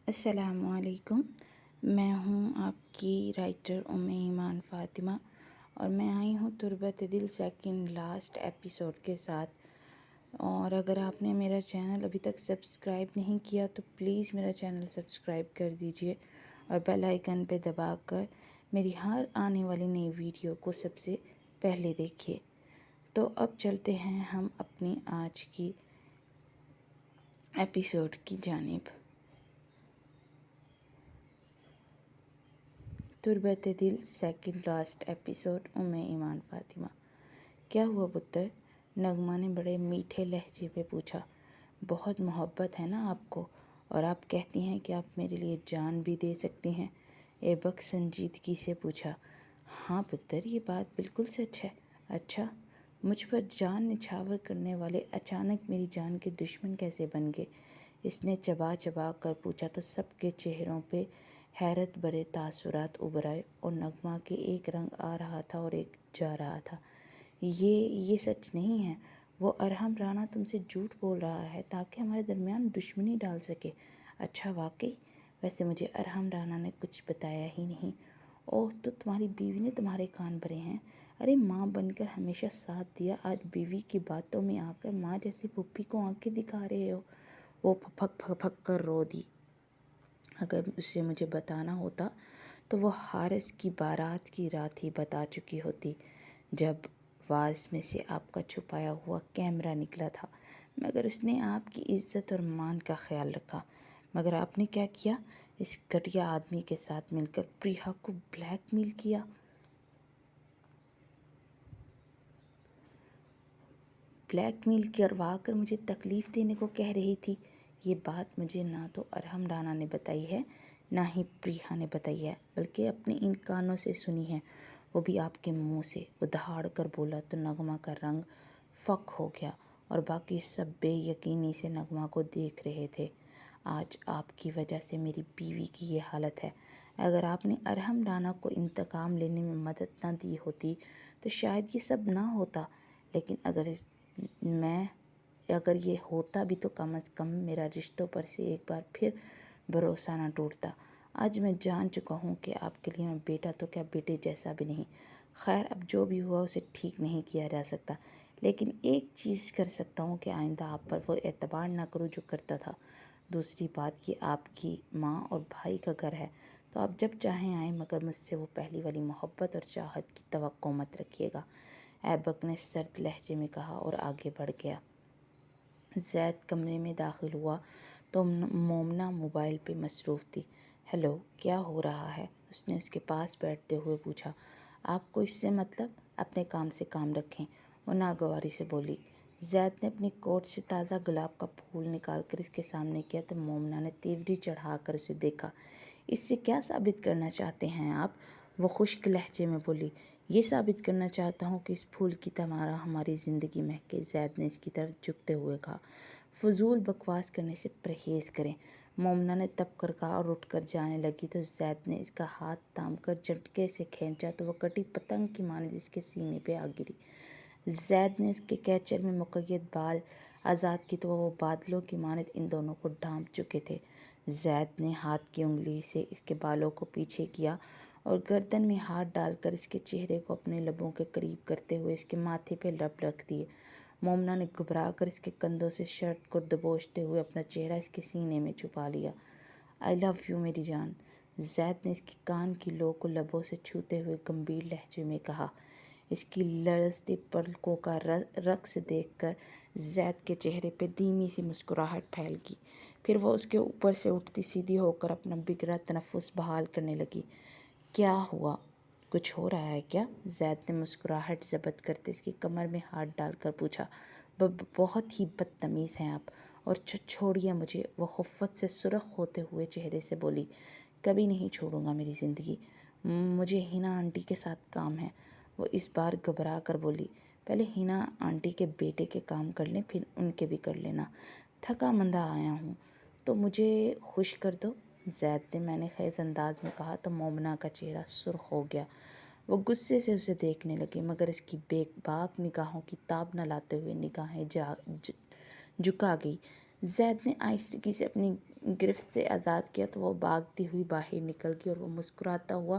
السلام علیکم۔ میں ہوں آپ کی رائٹر ایمان فاطمہ، اور میں آئی ہوں تربت دل سیکنڈ لاسٹ ایپیسوڈ کے ساتھ۔ اور اگر آپ نے میرا چینل ابھی تک سبسکرائب نہیں کیا تو پلیز میرا چینل سبسکرائب کر دیجئے اور بیل آئیکن پہ دبا کر میری ہر آنے والی نئی ویڈیو کو سب سے پہلے دیکھیے۔ تو اب چلتے ہیں ہم اپنی آج کی ایپیسوڈ کی جانب۔ تربت دل سیکنڈ لاسٹ ایپیسوڈ ایمان فاطمہ۔ کیا ہوا پتر؟ نغمہ نے بڑے میٹھے لہجے پہ پوچھا۔ بہت محبت ہے نا آپ کو، اور آپ کہتی ہیں کہ آپ میرے لیے جان بھی دے سکتی ہیں؟ ایبک سنجیدگی سے پوچھا۔ ہاں پتر، یہ بات بالکل سچ ہے۔ اچھا، مجھ پر جان نچھاور کرنے والے اچانک میری جان کے دشمن کیسے بن گئے؟ اس نے چبا چبا کر پوچھا تو سب کے چہروں پہ حیرت بھرے تاثرات ابھر آئے، اور نغمہ کے ایک رنگ آ رہا تھا اور ایک جا رہا تھا۔ یہ سچ نہیں ہے۔ وہ ارحم رانا تم سے جھوٹ بول رہا ہے تاکہ ہمارے درمیان دشمنی ڈال سکے۔ اچھا، واقعی؟ ویسے مجھے ارحم رانا نے کچھ بتایا ہی نہیں۔ اوہ، تو تمہاری بیوی نے تمہارے کان بھرے ہیں؟ ارے ماں بن کر ہمیشہ ساتھ دیا، آج بیوی کی باتوں میں آ کر ماں جیسی پھپھی کو آنکھیں دکھا رہے ہو؟ وہ پھپک پھپک کر رو دی۔ اگر اسے مجھے بتانا ہوتا تو وہ حارث کی بارات کی رات ہی بتا چکی ہوتی، جب واز میں سے آپ کا چھپایا ہوا کیمرہ نکلا تھا، مگر اس نے آپ کی عزت اور مان کا خیال رکھا۔ مگر آپ نے کیا کیا؟ اس گھٹیا آدمی کے ساتھ مل کر پریہا کو بلیک میل کیا۔ بلیک میل کروا کر مجھے تکلیف دینے کو کہہ رہی تھی۔ یہ بات مجھے نہ تو ارحم رانا نے بتائی ہے، نہ ہی پریہا نے بتائی ہے، بلکہ اپنے ان کانوں سے سنی ہے، وہ بھی آپ کے منہ سے۔ وہ دہاڑ کر بولا تو نغمہ کا رنگ فک ہو گیا، اور باقی سب بے یقینی سے نغمہ کو دیکھ رہے تھے۔ آج آپ کی وجہ سے میری بیوی کی یہ حالت ہے۔ اگر آپ نے ارحم رانا کو انتقام لینے میں مدد نہ دی ہوتی تو شاید یہ سب نہ ہوتا، لیکن اگر یہ ہوتا بھی تو کم از کم میرا رشتوں پر سے ایک بار پھر بھروسہ نہ ٹوٹتا۔ آج میں جان چکا ہوں کہ آپ کے لیے میں بیٹا تو کیا بیٹے جیسا بھی نہیں۔ خیر، اب جو بھی ہوا اسے ٹھیک نہیں کیا جا سکتا، لیکن ایک چیز کر سکتا ہوں کہ آئندہ آپ پر وہ اعتبار نہ کروں جو کرتا تھا۔ دوسری بات، یہ آپ کی ماں اور بھائی کا گھر ہے، تو آپ جب چاہیں آئیں، مگر مجھ سے وہ پہلی والی محبت اور چاہت کی توقع مت رکھیے گا، ایبک نے سرد لہجے میں کہا اور آگے بڑھ گیا۔ زید کمرے میں داخل ہوا تو مومنہ موبائل پہ مصروف تھی۔ ہیلو، کیا ہو رہا ہے؟ اس نے اس کے پاس بیٹھتے ہوئے پوچھا۔ آپ کو اس سے مطلب؟ اپنے کام سے کام رکھیں، وہ ناگواری سے بولی۔ زید نے اپنی کوٹ سے تازہ گلاب کا پھول نکال کر اس کے سامنے کیا تو مومنہ نے تیوری چڑھا کر اسے دیکھا۔ اس سے کیا ثابت کرنا چاہتے ہیں آپ؟ وہ خشک لہجے میں بولی۔ یہ ثابت کرنا چاہتا ہوں کہ اس پھول کی طرح ہماری زندگی مہکے۔ زید نے اس کی طرف جھکتے ہوئے کہا۔ فضول بکواس کرنے سے پرہیز کریں، مومنہ نے تپ کر کہا، اور اٹھ کر جانے لگی تو زید نے اس کا ہاتھ تھام کر جھٹکے سے کھینچا تو وہ کٹی پتنگ کی مانند اس کے سینے پہ آ گری۔ زید نے اس کے کیچر میں مقید بال آزاد کی تو وہ بادلوں کی مانند ان دونوں کو ڈھانپ چکے تھے۔ زید نے ہاتھ کی انگلی سے اس کے بالوں کو پیچھے کیا اور گردن میں ہاتھ ڈال کر اس کے چہرے کو اپنے لبوں کے قریب کرتے ہوئے اس کے ماتھے پہ لب رکھ دیے۔ مومنہ نے گھبرا کر اس کے کندھوں سے شرٹ کو دبوچتے ہوئے اپنا چہرہ اس کے سینے میں چھپا لیا۔ آئی لو یو میری جان، زید نے اس کے کان کی لو کو لبوں سے چھوتے ہوئے گمبھیر لہجے میں کہا۔ اس کی لرزتی پلکوں کا رقص دیکھ کر زید کے چہرے پہ دھیمی سی مسکراہٹ پھیل گئی، پھر وہ اس کے اوپر سے اٹھتی سیدھی ہو کر اپنا بگڑا تنفس بحال کرنے لگی۔ کیا ہوا؟ کچھ ہو رہا ہے کیا؟ زید نے مسکراہٹ ضبط کرتے اس کی کمر میں ہاتھ ڈال کر پوچھا۔ بہت ہی بدتمیز ہیں آپ، اور چھوڑیے مجھے، وہ خفت سے سرخ ہوتے ہوئے چہرے سے بولی۔ کبھی نہیں چھوڑوں گا میری زندگی، مجھے ہینا آنٹی کے ساتھ کام ہے، وہ اس بار گھبرا کر بولی۔ پہلے ہینا آنٹی کے بیٹے کے کام کر لیں، پھر ان کے بھی کر لینا، تھکا مندہ آیا ہوں تو مجھے خوش کر دو، زید نے میں نے خیز انداز میں کہا تو مومنہ کا چہرہ سرخ ہو گیا۔ وہ غصے سے اسے دیکھنے لگی، مگر اس کی بے باک نگاہوں کی تاب نہ لاتے ہوئے نگاہیں جھکا گئی۔ زید نے آہستگی سے اپنی گرفت سے آزاد کیا تو وہ بھاگتی ہوئی باہر نکل گئی اور وہ مسکراتا ہوا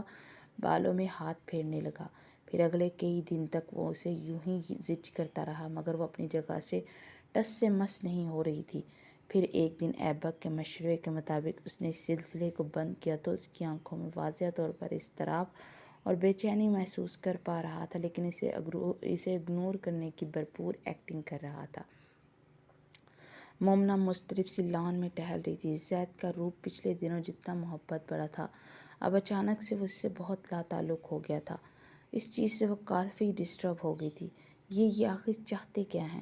بالوں میں ہاتھ پھیرنے لگا۔ پھر اگلے کئی دن تک وہ اسے یوں ہی زج کرتا رہا، مگر وہ اپنی جگہ سے ٹس سے مس نہیں ہو رہی تھی۔ پھر ایک دن ایبک کے مشورے کے مطابق اس نے اس سلسلے کو بند کیا تو اس کی آنکھوں میں واضح طور پر اضطراب اور بے چینی محسوس کر پا رہا تھا، لیکن اسے اگنور کرنے کی بھرپور ایکٹنگ کر رہا تھا۔ مومنہ مضطرب سی لان میں ٹہل رہی تھی۔ زید کا روپ پچھلے دنوں جتنا محبت بڑا تھا، اب اچانک سے وہ اس سے بہت لا تعلق ہو گیا تھا۔ اس چیز سے وہ کافی ڈسٹرب ہو گئی تھی۔ یہ آخر چاہتے کیا ہیں؟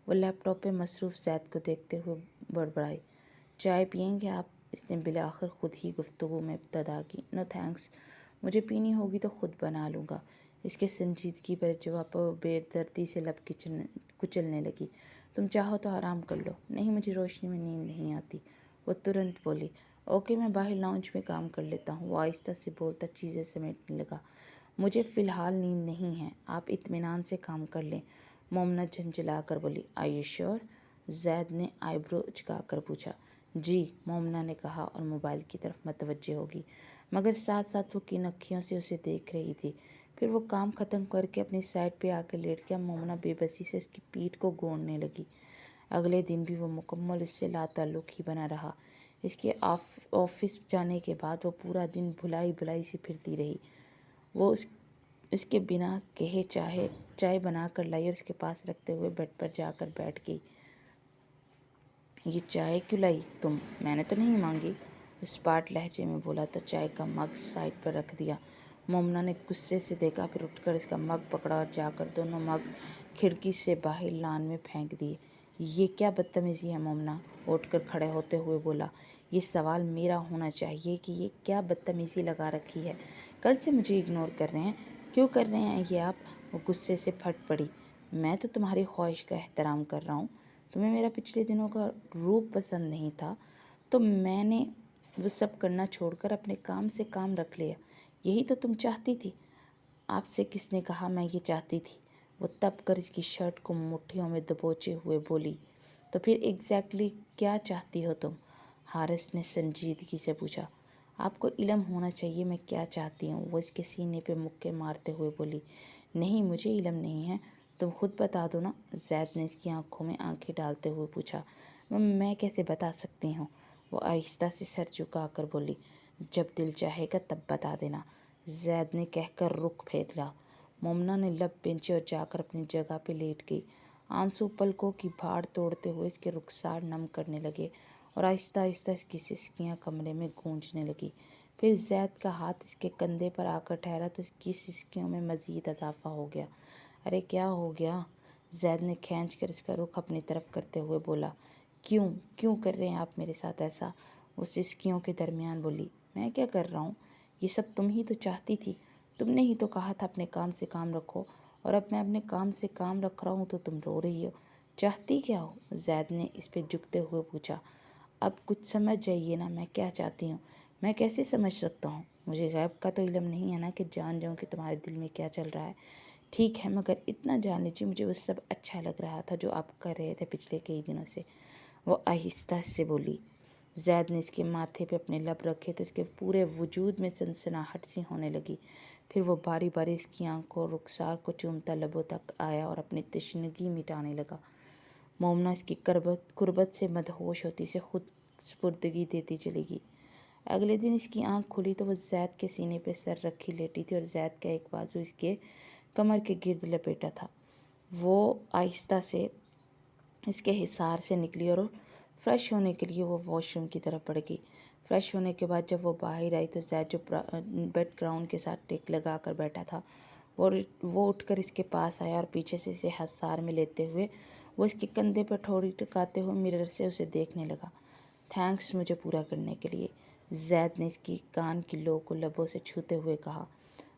وہ لیپ ٹاپ پہ مصروف زید کو دیکھتے ہوئے بڑبڑائی۔ چائے پئیں گے آپ؟ اس نے بالآخر خود ہی گفتگو میں ابتدا کی۔ نو تھینکس، مجھے پینی ہوگی تو خود بنا لوں گا۔ اس کے سنجیدگی پر جواب پر وہ بے دردی سے لب کچلنے لگی۔ تم چاہو تو آرام کر لو۔ نہیں، مجھے روشنی میں نیند نہیں آتی، وہ ترنت بولی۔ اوکے، میں باہر لاؤنج میں کام کر لیتا ہوں، وہ آہستہ سے بولتا چیزیں سمیٹنے لگا۔ مجھے فی الحال نیند نہیں ہے، آپ اطمینان سے کام کر لیں، مومنہ جھنجھلا کر بولی۔ Are you sure? زید نے آئی برو جھکا کر پوچھا۔ جی، مومنہ نے کہا اور موبائل کی طرف متوجہ ہوگی، مگر ساتھ ساتھ وہ کن اکھیوں سے اسے دیکھ رہی تھی۔ پھر وہ کام ختم کر کے اپنی سائٹ پہ آ کے لیٹ گیا۔ مومنہ بے بسی سے اس کی پیٹھ کو گوڑنے لگی۔ اگلے دن بھی وہ مکمل اس سے لا تعلق ہی بنا رہا۔ اس کے آفس جانے کے بعد وہ پورا دن بھلائی بھلائی سی پھرتی رہی۔ وہ اس کے بنا کہے چائے بنا کر لائی اور اس کے پاس رکھتے ہوئے بیڈ پر جا کر بیٹھ گئی۔ یہ چائے کیوں لائی تم؟ میں نے تو نہیں مانگی، اسپاٹ لہجے میں بولا تو چائے کا مگ سائڈ پر رکھ دیا۔ مومنہ نے غصے سے دیکھا، پھر اٹھ کر اس کا مگ پکڑا اور جا کر دونوں مگ کھڑکی سے باہر لان میں پھینک دیے۔ یہ کیا بدتمیزی ہے؟ مومنہ اٹھ کر کھڑے ہوتے ہوئے بولا۔ یہ سوال میرا ہونا چاہیے کہ یہ کیا بدتمیزی لگا رکھی ہے؟ کل سے مجھے اگنور کر رہے ہیں، کیوں کر رہے ہیں یہ آپ؟ وہ غصے سے پھٹ پڑی۔ میں تو تمہاری خواہش کا احترام کر رہا ہوں۔ تمہیں میرا پچھلے دنوں کا روپ پسند نہیں تھا تو میں نے وہ سب کرنا چھوڑ کر اپنے کام سے کام رکھ لیا۔ یہی تو تم چاہتی تھی۔ آپ سے کس نے کہا میں یہ چاہتی تھی؟ وہ تپ کر اس کی شرٹ کو مٹھیوں میں دبوچے ہوئے بولی۔ تو پھر ایگزیکٹلی کیا چاہتی ہو تم؟ حارث نے سنجیدگی سے پوچھا۔ آپ کو علم ہونا چاہیے میں کیا چاہتی ہوں، وہ اس کے سینے پہ مکے مارتے ہوئے بولی۔ نہیں، مجھے علم نہیں ہے، تم خود بتا دو نا، زید نے اس کی آنکھوں میں آنکھیں ڈالتے ہوئے پوچھا۔ میں کیسے بتا سکتی ہوں؟ وہ آہستہ سے سر جھکا کر بولی۔ جب دل چاہے گا تب بتا دینا، زید نے کہہ کر رخ پھیرا۔ مومنہ نے لب بینچی اور جا کر اپنی جگہ پہ لیٹ گئی۔ آنسو پلکوں کی بھاڑ توڑتے ہوئے اس کے رخسار نم کرنے لگے اور آہستہ آہستہ اس کی سسکیاں کمرے میں گونجنے لگی۔ پھر زید کا ہاتھ اس کے کندھے پر آ کر ٹھہرا تو اس کی سسکیوں میں مزید اضافہ ہو گیا۔ ارے کیا ہو گیا؟ زید نے کھینچ کر اس کا رخ اپنی طرف کرتے ہوئے بولا۔ کیوں کر رہے ہیں آپ میرے ساتھ ایسا؟ وہ سسکیوں کے درمیان بولی۔ میں کیا کر رہا ہوں؟ یہ سب تم ہی تو چاہتی تھی، تم نے ہی تو کہا تھا اپنے کام سے کام رکھو، اور اب میں اپنے کام سے کام رکھ رہا ہوں تو تم رو رہی ہو۔ چاہتی کیا ہو؟ زید نے اس پہ جھکتے ہوئے پوچھا۔ اب کچھ سمجھ جائیے نا میں کیا چاہتی ہوں۔ میں کیسے سمجھ سکتا ہوں؟ مجھے غیب کا تو علم نہیں ہے نا کہ جان جاؤں کہ تمہارے دل میں کیا چل رہا ہے۔ ٹھیک ہے، مگر اتنا جان لیجیے مجھے وہ سب اچھا لگ رہا تھا جو آپ کر رہے تھے پچھلے کئی دنوں سے، وہ آہستہ سے بولی۔ زید نے اس کے ماتھے پہ اپنے لب رکھے تو اس کے پورے وجود میں سنسناہٹ سی ہونے لگی۔ پھر وہ باری باری اس کی آنکھوں اور رخسار کو چومتا لبوں تک آیا اور اپنی تشنگی مٹانے لگا۔ مومنہ اس کی قربت سے مدہوش ہوتی سے خود سپردگی دیتی چلی گئی۔ اگلے دن اس کی آنکھ کھلی تو وہ زید کے سینے پہ سر رکھی لیٹی تھی اور زید کا ایک بازو اس کے کمر کے گرد لپیٹا تھا۔ وہ آہستہ سے اس کے حصار سے نکلی اور فریش ہونے کے لیے وہ واش روم کی طرف بڑھ گئی۔ فریش ہونے کے بعد جب وہ باہر آئی تو زید جو بیڈ گراؤنڈ کے ساتھ ٹیک لگا کر بیٹھا تھا وہ اٹھ کر اس کے پاس آیا اور پیچھے سے اسے حصار میں لیتے ہوئے وہ اس کے کندھے پر ٹھوڑی ٹکاتے ہوئے مرر سے اسے دیکھنے لگا۔ تھینکس مجھے پورا کرنے کے لیے، زید نے اس کی کان کی لو کو لبوں سے چھوتے ہوئے کہا۔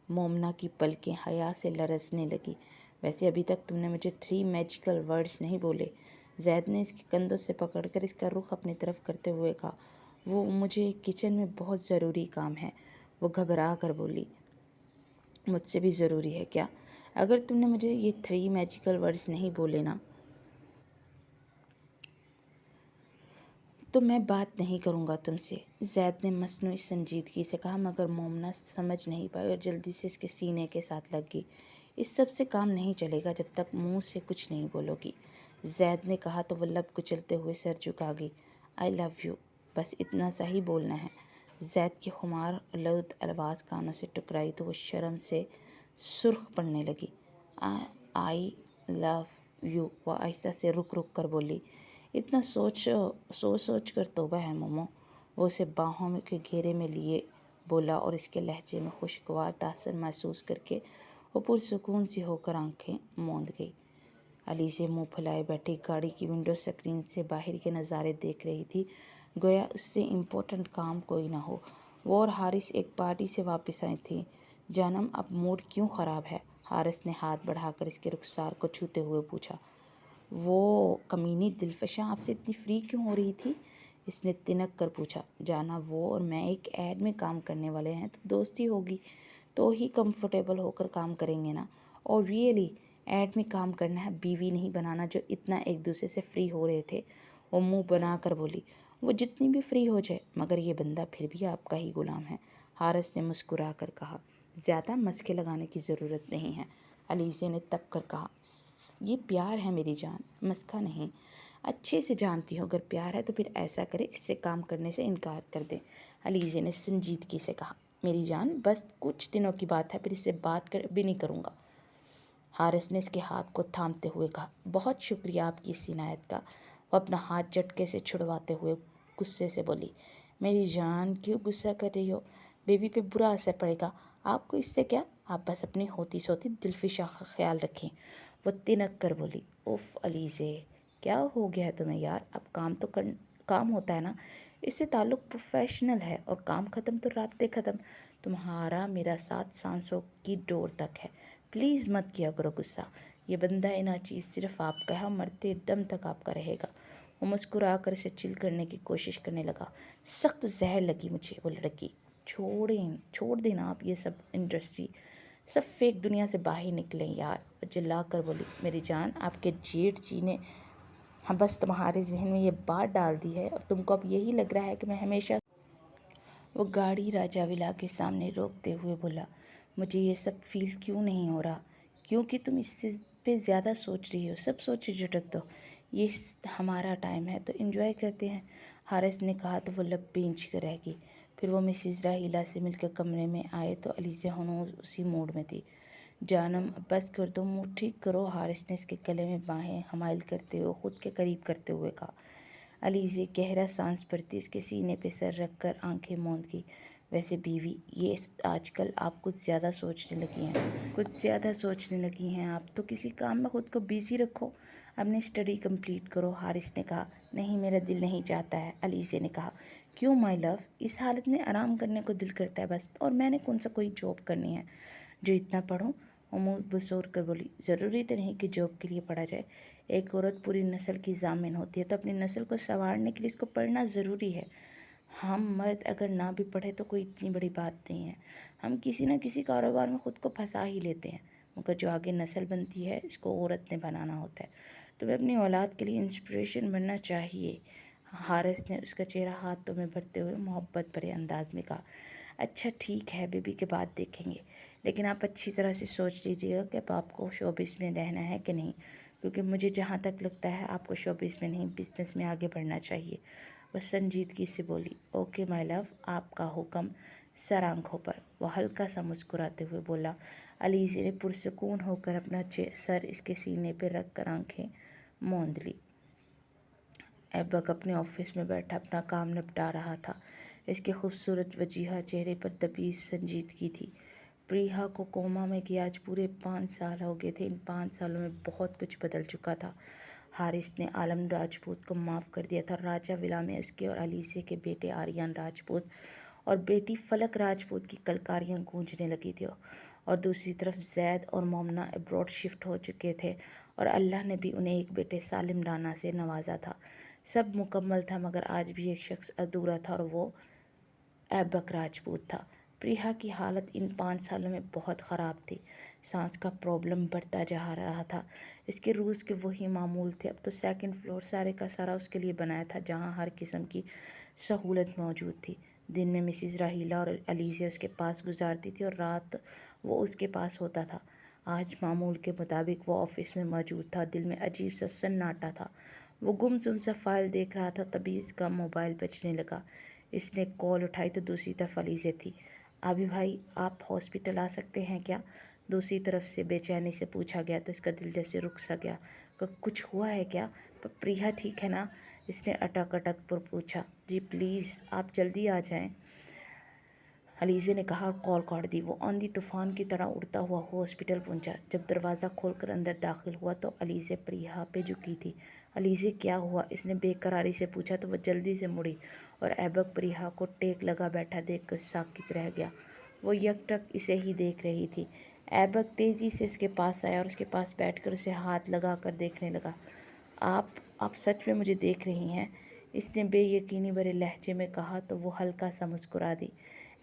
مومنہ کی پلکیں حیا سے لرزنے لگی۔ ویسے ابھی تک تم نے مجھے 3 میجیکل ورڈز نہیں بولے، زید نے اس کے کندھوں سے پکڑ کر اس کا رخ اپنی طرف کرتے ہوئے کہا۔ وہ مجھے کچن میں بہت ضروری کام ہے، وہ گھبرا کر بولی۔ مجھ سے بھی ضروری ہے کیا؟ اگر تم نے مجھے یہ 3 میجیکل ورڈز نہیں بولے نا تو میں بات نہیں کروں گا تم سے، زید نے مصنوعی سنجیدگی سے کہا، مگر مومنہ سمجھ نہیں پائی اور جلدی سے اس کے سینے کے ساتھ لگ گئی۔ اس سب سے کام نہیں چلے گا جب تک منہ سے کچھ نہیں بولو گی، زید نے کہا تو وہ لب کچلتے ہوئے سر جھکا گئی۔ آئی لو یو، بس اتنا سا ہی بولنا ہے۔ زید کی خمار آلود آواز کانوں سے ٹکرائی تو وہ شرم سے سرخ پڑنے لگی۔ آئی لو یو، وہ آہستہ سے رک رک کر بولی۔ اتنا سوچ کر توبہ ہے مومو، وہ اسے باہوں کے گھیرے میں لیے بولا اور اس کے لہجے میں خوشگوار تاثر محسوس کر کے وہ پرسکون سی ہو کر آنکھیں موند گئی۔ علیزہ منہ پھلائے بیٹھی گاڑی کی ونڈو اسکرین سے باہر کے نظارے دیکھ رہی تھی، گویا اس سے امپورٹنٹ کام کوئی نہ ہو۔ وہ اور حارث ایک پارٹی سے واپس آئی تھی۔ جانم اب موڈ کیوں خراب ہے؟ حارث نے ہاتھ بڑھا کر اس کے رخسار کو چھوتے ہوئے پوچھا۔ وہ کمینی دلفشاں آپ سے اتنی فری کیوں ہو رہی تھی؟ اس نے تنک کر پوچھا۔ جانا وہ اور میں ایک ایڈ میں کام کرنے والے ہیں تو دوستی ہوگی تو ہی کمفرٹیبل ہو کر کام کریں گے نا۔ اور ریئلی ایڈ میں کام کرنا ہے، بیوی نہیں بنانا۔ جو اتنا ایک دوسرے سے فری ہو رہے تھے، وہ منہ بنا کر بولی۔ وہ جتنی بھی فری ہو جائے مگر یہ بندہ پھر بھی آپ کا ہی غلام ہے، حارث نے مسکرا کر کہا۔ زیادہ مسکے لگانے کی ضرورت نہیں ہے، علیزہ نے تپ کر کہا۔ یہ پیار ہے میری جان، مسکا نہیں۔ اچھے سے جانتی ہو اگر پیار ہے تو پھر ایسا کرے اس سے کام کرنے سے انکار کر دے، علیزہ نے سنجیدگی سے کہا۔ میری جان بس کچھ دنوں کی بات ہے، پھر اس سے بات بھی نہیں کروں گا، حارث نے اس کے ہاتھ کو تھامتے ہوئے کہا۔ بہت شکریہ آپ کی اس عنایت کا، وہ اپنا ہاتھ جھٹکے سے چھڑواتے ہوئے غصے سے بولی۔ میری جان کیوں غصہ کر رہی ہو؟ بیبی پہ برا اثر پڑے گا، آپ کو اس سے کیا؟ آپ بس اپنی ہوتی سوتی دلفشاں کا خیال رکھیں، وہ تنک کر بولی۔ اف علیزہ، کیا ہو گیا ہے تمہیں یار؟ اب کام ہوتا ہے نا، اس سے تعلق پروفیشنل ہے، اور کام ختم تو رابطے ختم۔ تمہارا میرا ساتھ سانسوں کی ڈور تک ہے، پلیز مت کیا کرو غصہ۔ یہ بندہ ناچیز صرف آپ کا ہے اور مرتے دم تک آپ کا رہے گا، وہ مسکرا کر اسے چل کرنے کی کوشش کرنے لگا۔ سخت زہر لگی مجھے وہ لڑکی، چھوڑ دینا آپ یہ سب انڈسٹری، سب فیک دنیا سے باہر نکلیں یار، جلا کر بولی۔ میری جان آپ کے جیٹ جی نے بس تمہارے ذہن میں یہ بات ڈال دی ہے اور تم کو اب یہی لگ رہا ہے کہ میں ہمیشہ۔ وہ گاڑی راجہ ولا کے سامنے روکتے ہوئے بولا۔ مجھے یہ سب فیل کیوں نہیں ہو رہا؟ کیونکہ تم اس سے پہ زیادہ سوچ رہی ہو، سب سوچے جھٹک دو، یہ ہمارا ٹائم ہے تو انجوائے کرتے ہیں، حارث نے کہا تو وہ لب بینچ کر رہ گئی۔ پھر وہ مسز راحیلہ سے مل کر کمرے میں آئے تو علیزہ ہنوز اسی موڈ میں تھی۔ جانم بس کر دو، موڈ ٹھیک کرو، حارث نے اس کے گلے میں باہیں حمائل کرتے ہوئے خود کے قریب کرتے ہوئے کہا۔ علیزہ گہرا سانس بھرتی اس کے سینے پہ سر رکھ کر آنکھیں موند گئی۔ ویسے بیوی، یہ آج کل آپ کچھ زیادہ سوچنے لگی ہیں آپ تو کسی کام میں خود کو بیزی رکھو، اپنی اسٹڈی کمپلیٹ کرو، حارث نے کہا۔ نہیں میرا دل نہیں چاہتا ہے، علیزہ نے کہا۔ کیوں مائی لو؟ اس حالت میں آرام کرنے کو دل کرتا ہے بس، اور میں نے کون سا کوئی جاب کرنی ہے جو اتنا پڑھوں؟ وہ منہ بسور کر بولی۔ ضروری تو نہیں کہ جاب کے لیے پڑھا جائے، ایک عورت پوری نسل کی ضامن ہوتی ہے تو اپنی نسل کو سنوارنے کے لیے اس کو پڑھنا ضروری ہے۔ ہم مرد اگر نہ بھی پڑھے تو کوئی اتنی بڑی بات نہیں ہے، ہم کسی نہ کسی کاروبار میں خود کو پھنسا ہی لیتے ہیں، مگر جو آگے نسل بنتی ہے اس کو عورت نے بنانا ہوتا ہے۔ تمہیں اپنی اولاد کے لیے انسپریشن بننا چاہیے، حارث نے اس کا چہرہ ہاتھوں میں بھرتے ہوئے محبت بھرے انداز میں کہا۔ اچھا ٹھیک ہے، بیبی کے بعد دیکھیں گے، لیکن آپ اچھی طرح سے سوچ لیجیے گا کہ اب آپ کو شوبز میں رہنا ہے کہ نہیں، کیونکہ مجھے جہاں تک لگتا ہے آپ کو شوبز میں نہیں بزنس میں آگے بڑھنا چاہیے، وہ سنجیدگی سے بولی۔ اوکے مائی لو، آپ کا حکم، سر آنکھوں پر، وہ ہلکا سا مسکراتے ہوئے بولا۔ علیزہ نے پرسکون ہو کر اپنا سر اس کے سینے پہ رکھ کر آنکھیں موند لی۔ ایبک اپنے آفس میں بیٹھا اپنا کام نپٹا رہا تھا، اس کے خوبصورت وجیہہ چہرے پر دبی سنجیدگی تھی۔ پریہا کو کوما میں گئے آج پورے 5 سال ہو گئے تھے، ان 5 سالوں میں بہت کچھ بدل چکا تھا۔ حارث نے عالم راجپوت کو معاف کر دیا تھا، راجہ ولا میں اس کے اور علیزہ کے بیٹے آریان راجپوت اور بیٹی فلک راجپوت کی کلکاریاں گونجنے لگی تھیں، اور دوسری طرف زید اور مومنہ ابروڈ شفٹ ہو چکے تھے اور اللہ نے بھی انہیں ایک بیٹے سالم رانا سے نوازا تھا۔ سب مکمل تھا، مگر آج بھی ایک شخص ادھورا تھا اور وہ ایبک راجپوت تھا۔ پریہا کی حالت ان 5 سالوں میں بہت خراب تھی۔ سانس کا پرابلم بڑھتا جا رہا تھا۔ اس کے روز کے وہی معمول تھے۔ اب تو 2nd فلور سارے کا سارا اس کے لیے بنایا تھا، جہاں ہر قسم کی سہولت موجود تھی۔ دن میں مسز راہیلہ اور علیزہ اس کے پاس گزارتی تھی اور رات وہ اس کے پاس ہوتا تھا۔ آج معمول کے مطابق وہ آفس میں موجود تھا۔ دل میں عجیب سا سناٹا تھا۔ وہ گمسم سا فائل دیکھ رہا تھا، تبھی اس کا موبائل بجنے لگا۔ اس نے کال اٹھائی تو دوسری طرف علیزہ تھی۔ آبی بھائی، آپ ہاسپٹل آ سکتے ہیں کیا؟ دوسری طرف سے بے چینی سے پوچھا گیا تو اس کا دل جیسے رک سا گیا کہ کچھ ہوا ہے کیا؟ پریہا ٹھیک ہے نا؟ اس نے اٹک اٹک پر پوچھا۔ جی پلیز آپ جلدی آ جائیں، علیزہ نے کہا اور کال کاٹ دی۔ وہ آندھی طوفان کی طرح اڑتا ہوا ہاسپٹل پہنچا۔ جب دروازہ کھول کر اندر داخل ہوا تو علیزہ پریہا پہ جھکی تھی۔ علیزہ کیا ہوا؟ اس نے بے قراری سے پوچھا تو وہ جلدی سے مڑی اور ایبک پریہا کو ٹیک لگا بیٹھا دیکھ کر ساکت رہ گیا۔ وہ یکٹک اسے ہی دیکھ رہی تھی۔ ایبک تیزی سے اس کے پاس آیا اور اس کے پاس بیٹھ کر اسے ہاتھ لگا کر دیکھنے لگا۔ آپ سچ میں مجھے دیکھ رہی ہیں؟ اس نے بے یقینی بھرے لہجے میں کہا تو وہ ہلکا سا مسکرا دی۔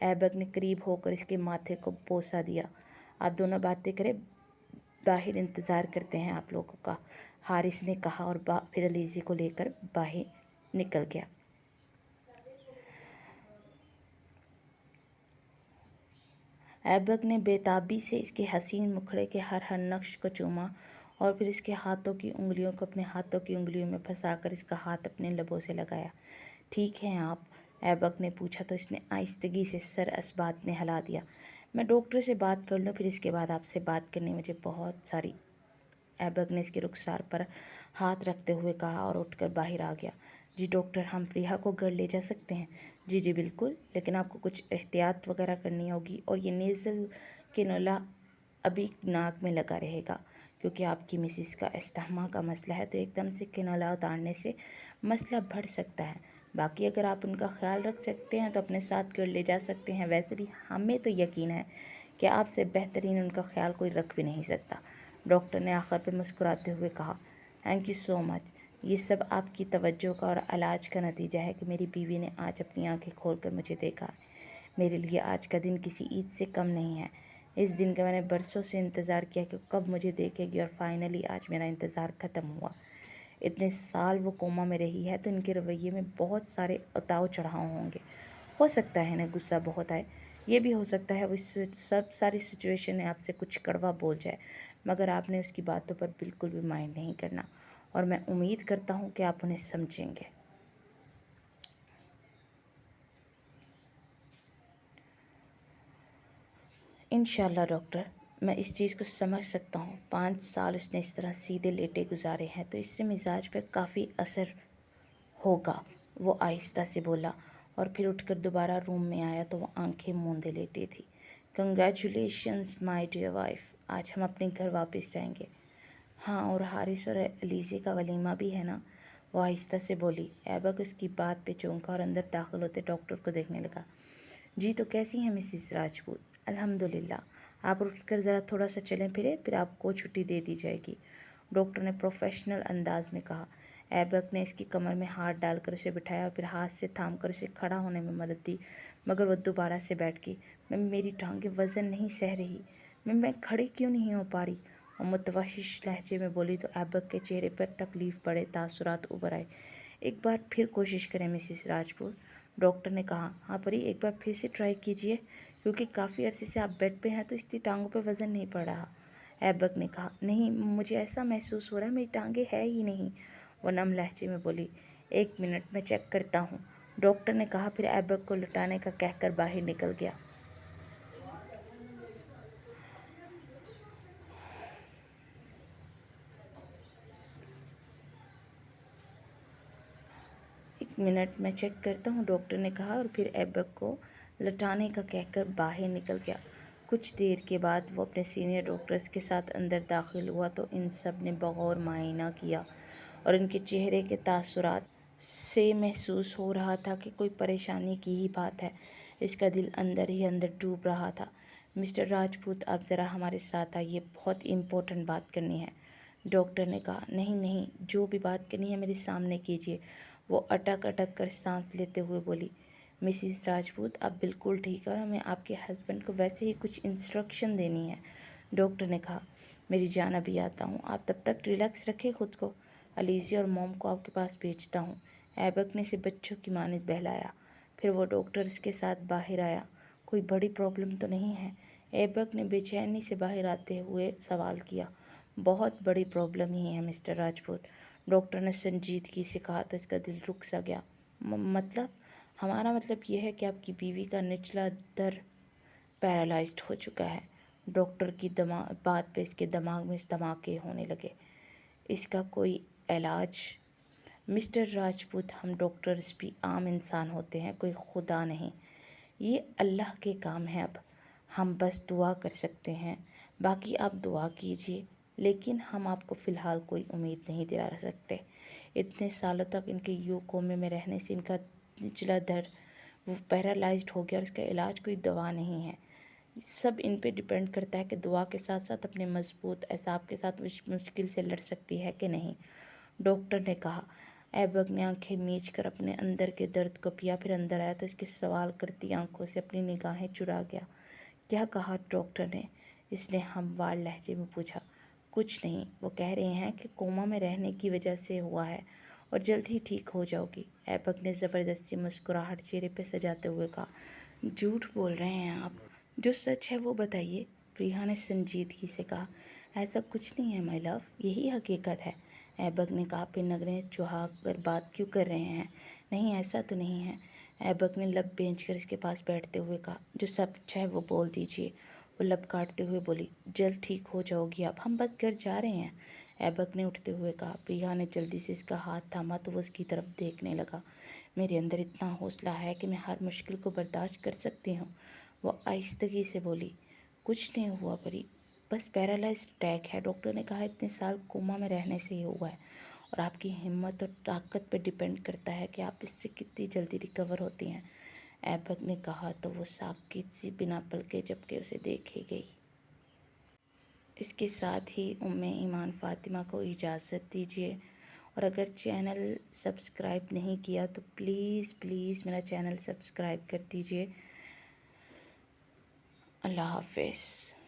ایبک نے قریب ہو کر اس کے ماتھے کو بوسہ دیا۔ آپ دونوں باتیں کریں، باہر انتظار کرتے ہیں آپ لوگوں کا، حارث نے کہا اور پھر علیزہ کو لے کر باہر نکل گیا۔ ایبک نے بے تابی سے اس کے حسین مکھڑے کے ہر نقش کو چوما اور پھر اس کے ہاتھوں کی انگلیوں کو اپنے ہاتھوں کی انگلیوں میں پھنسا کر اس کا ہاتھ اپنے لبوں سے لگایا۔ ٹھیک ہیں آپ؟ ایبک نے پوچھا تو اس نے آہستگی سے سر اثبات میں ہلا دیا۔ میں ڈاکٹر سے بات کر لوں، پھر اس کے بعد آپ سے بات کرنی مجھے بہت ساری۔ ایبک نے اس کے رخسار پر ہاتھ رکھتے ہوئے کہا اور اٹھ کر باہر آ گیا۔ جی ڈاکٹر، ہم پریہا کو گھر لے جا سکتے ہیں؟ جی بالکل، لیکن آپ کو کچھ احتیاط وغیرہ کرنی ہوگی اور یہ نیزل کینولا ابھی ناک میں لگا رہے گا، کیونکہ آپ کی مسز کا استحمہ کا مسئلہ ہے، تو ایک دم سے کینولا اتارنے سے مسئلہ بڑھ سکتا ہے۔ باقی اگر آپ ان کا خیال رکھ سکتے ہیں تو اپنے ساتھ گھر لے جا سکتے ہیں۔ ویسے بھی ہمیں تو یقین ہے کہ آپ سے بہترین ان کا خیال کوئی رکھ بھی نہیں سکتا، ڈاکٹر نے آخر پہ مسکراتے ہوئے کہا۔ تھینک یو سو مچ۔ یہ سب آپ کی توجہ کا اور علاج کا نتیجہ ہے کہ میری بیوی نے آج اپنی آنکھیں کھول کر مجھے دیکھا ہے۔ میرے لیے آج کا دن کسی عید سے کم نہیں ہے۔ اس دن کا میں نے برسوں سے انتظار کیا کہ کب مجھے دیکھے گی، اور فائنلی آج میرا انتظار ختم ہوا۔ اتنے سال وہ کوما میں رہی ہے تو ان کے رویے میں بہت سارے اتاؤ چڑھاؤ ہوں گے۔ ہو سکتا ہے انہیں غصہ بہت آئے، یہ بھی ہو سکتا ہے وہ اس سب ساری سچویشن میں آپ سے کچھ کڑوا بول جائے، مگر آپ نے اس کی باتوں پر بالکل بھی مائنڈ نہیں کرنا، اور میں امید کرتا ہوں کہ آپ انہیں سمجھیں گے۔ انشاءاللہ ڈاکٹر، میں اس چیز کو سمجھ سکتا ہوں۔ 5 سال اس نے اس طرح سیدھے لیٹے گزارے ہیں تو اس سے مزاج پر کافی اثر ہوگا، وہ آہستہ سے بولا، اور پھر اٹھ کر دوبارہ روم میں آیا تو وہ آنکھیں موندے لیٹی تھی۔ کنگریچولیشنز مائی ڈیئر وائف، آج ہم اپنے گھر واپس جائیں گے۔ ہاں، اور حارث اور علیزہ کا ولیمہ بھی ہے نا، وہ آہستہ سے بولی۔ ایبک اس کی بات پہ چونکا اور اندر داخل ہوتے ڈاکٹر کو دیکھنے لگا۔ جی تو کیسی ہیں مسز راجپوت؟ الحمدللہ۔ آپ اٹھ کر ذرا تھوڑا سا چلیں پھریں، پھر آپ کو چھٹی دے دی جائے گی، ڈاکٹر نے پروفیشنل انداز میں کہا۔ ایبک نے اس کی کمر میں ہاتھ ڈال کر اسے بٹھایا اور پھر ہاتھ سے تھام کر اسے کھڑا ہونے میں مدد دی، مگر وہ دوبارہ سے بیٹھ گئی۔ میری ٹانگیں وزن نہیں سہ رہی، میں کھڑی کیوں نہیں ہو پا رہی، وہ متوحش لہجے میں بولی تو ایبک کے چہرے پر تکلیف بڑے تاثرات ابھر آئے۔ ایک بار پھر کوشش کریں مسز راجپوت، ڈاکٹر نے کہا۔ ہاں پری، ایک بار پھر سے ٹرائی کیجیے، کیونکہ کافی عرصے سے آپ بیڈ پہ ہیں تو اس لیے ٹانگوں پہ وزن نہیں پڑ رہا، ایبک نے کہا۔ نہیں، مجھے ایسا محسوس ہو رہا ہے میری ٹانگیں ہے ہی نہیں، وہ نم لہجے میں بولی۔ 1 منٹ میں چیک کرتا ہوں، ڈاکٹر نے کہا، پھر ایبک کو لٹانے کا کہہ کر باہر نکل گیا۔ ایک منٹ میں چیک کرتا ہوں، ڈاکٹر نے کہا، اور پھر ایبک کو لٹانے کا کہہ کر باہر نکل گیا۔ کچھ دیر کے بعد وہ اپنے سینئر ڈاکٹرز کے ساتھ اندر داخل ہوا تو ان سب نے بغور معائنہ کیا اور ان کے چہرے کے تاثرات سے محسوس ہو رہا تھا کہ کوئی پریشانی کی ہی بات ہے۔ اس کا دل اندر ہی اندر ڈوب رہا تھا۔ مسٹر راجپوت، آپ ذرا ہمارے ساتھ آئیے، بہت امپورٹنٹ بات کرنی ہے، ڈاکٹر نے کہا۔ نہیں، جو بھی بات کرنی ہے میرے سامنے کیجیے، وہ اٹک اٹک کر سانس لیتے ہوئے بولی۔ مسز راجپوت آپ بالکل ٹھیک ہے اور ہمیں آپ کے ہسبینڈ کو ویسے ہی کچھ انسٹرکشن دینی ہے، ڈاکٹر نے کہا۔ میری جان ابھی آتا ہوں، آپ تب تک ریلیکس رکھیں خود کو، الیزی اور موم کو آپ کے پاس بھیجتا ہوں۔ ایبک نے اسے بچوں کی مانند بہلایا، پھر وہ ڈاکٹر اس کے ساتھ باہر آیا۔ کوئی بڑی پرابلم تو نہیں ہے؟ ایبک نے بے چینی سے باہر آتے ہوئے سوال کیا۔ بہت بڑی پرابلم ہی ہے مسٹر راجپوت، ڈاکٹر نے سنجیدگی سے کہا تو اس کا دل رک سا گیا۔ مطلب؟ ہمارا مطلب یہ ہے کہ آپ کی بیوی کا نچلا در پیرالائزڈ ہو چکا ہے۔ ڈاکٹر کی بات پہ اس کے دماغ میں دھماکے ہونے لگے۔ اس کا کوئی علاج؟ مسٹر راجپوت ہم ڈاکٹرز بھی عام انسان ہوتے ہیں، کوئی خدا نہیں۔ یہ اللہ کے کام ہے، اب ہم بس دعا کر سکتے ہیں۔ باقی آپ دعا کیجیے، لیکن ہم آپ کو فی الحال کوئی امید نہیں دلا سکتے۔ اتنے سالوں تک ان کے یو کومے میں رہنے سے ان کا نچلا در وہ پیرالائزڈ ہو گیا اور اس کا علاج کوئی دوا نہیں ہے۔ سب ان پہ ڈیپینڈ کرتا ہے کہ دعا کے ساتھ ساتھ اپنے مضبوط اعصاب کے ساتھ مشکل سے لڑ سکتی ہے کہ نہیں، ڈاکٹر نے کہا۔ ایبک نے آنکھیں میچ کر اپنے اندر کے درد کو پیا، پھر اندر آیا تو اس کے سوال کرتی آنکھوں سے اپنی نگاہیں چرا گیا۔ کیا کہا ڈاکٹر نے؟ اس نے ہموار لہجے میں پوچھا۔ کچھ نہیں، وہ کہہ رہے ہیں کہ کوما میں رہنے کی وجہ سے ہوا ہے اور جلد ہی ٹھیک ہو جاؤ گی۔ ایبک نے زبردستی مسکراہٹ چہرے پہ سجاتے ہوئے کہا۔ جھوٹ بول رہے ہیں آپ، جو سچ ہے وہ بتائیے، پریہا نے سنجیدگی سے کہا۔ ایسا کچھ نہیں ہے مائی لو، یہی حقیقت ہے، ایبک نے کہا۔ پھر نگریں چڑھا کر بات کیوں کر رہے ہیں؟ نہیں ایسا تو نہیں ہے، ایبک نے لب بھینچ کر اس کے پاس بیٹھتے ہوئے کہا۔ جو سچ ہے وہ بول دیجیے، وہ لب کاٹتے ہوئے بولی۔ جلد ٹھیک ہو جاؤ گی آپ، ہم بس گھر جا رہے ہیں، ایبک نے اٹھتے ہوئے کہا۔ پریہا نے جلدی سے اس کا ہاتھ تھاما تو وہ اس کی طرف دیکھنے لگا۔ میرے اندر اتنا حوصلہ ہے کہ میں ہر مشکل کو برداشت کر سکتی ہوں، وہ آہستگی سے بولی۔ کچھ نہیں ہوا پری، بس پیرالائزڈ اٹیک ہے، ڈاکٹر نے کہا اتنے سال کوما میں رہنے سے ہی ہوا ہے اور آپ کی ہمت اور طاقت پہ ڈیپینڈ کرتا ہے کہ آپ اس سے کتنی جلدی ریکور ہوتی ہیں، ایبک نے کہا تو وہ ساکت سی بنا پلکے جھپکے اسے دیکھے گئی۔ اس کے ساتھ ہی ایمان فاطمہ کو اجازت دیجیے، اور اگر چینل سبسکرائب نہیں کیا تو پلیز پلیز میرا چینل سبسکرائب کر دیجیے۔ اللہ حافظ۔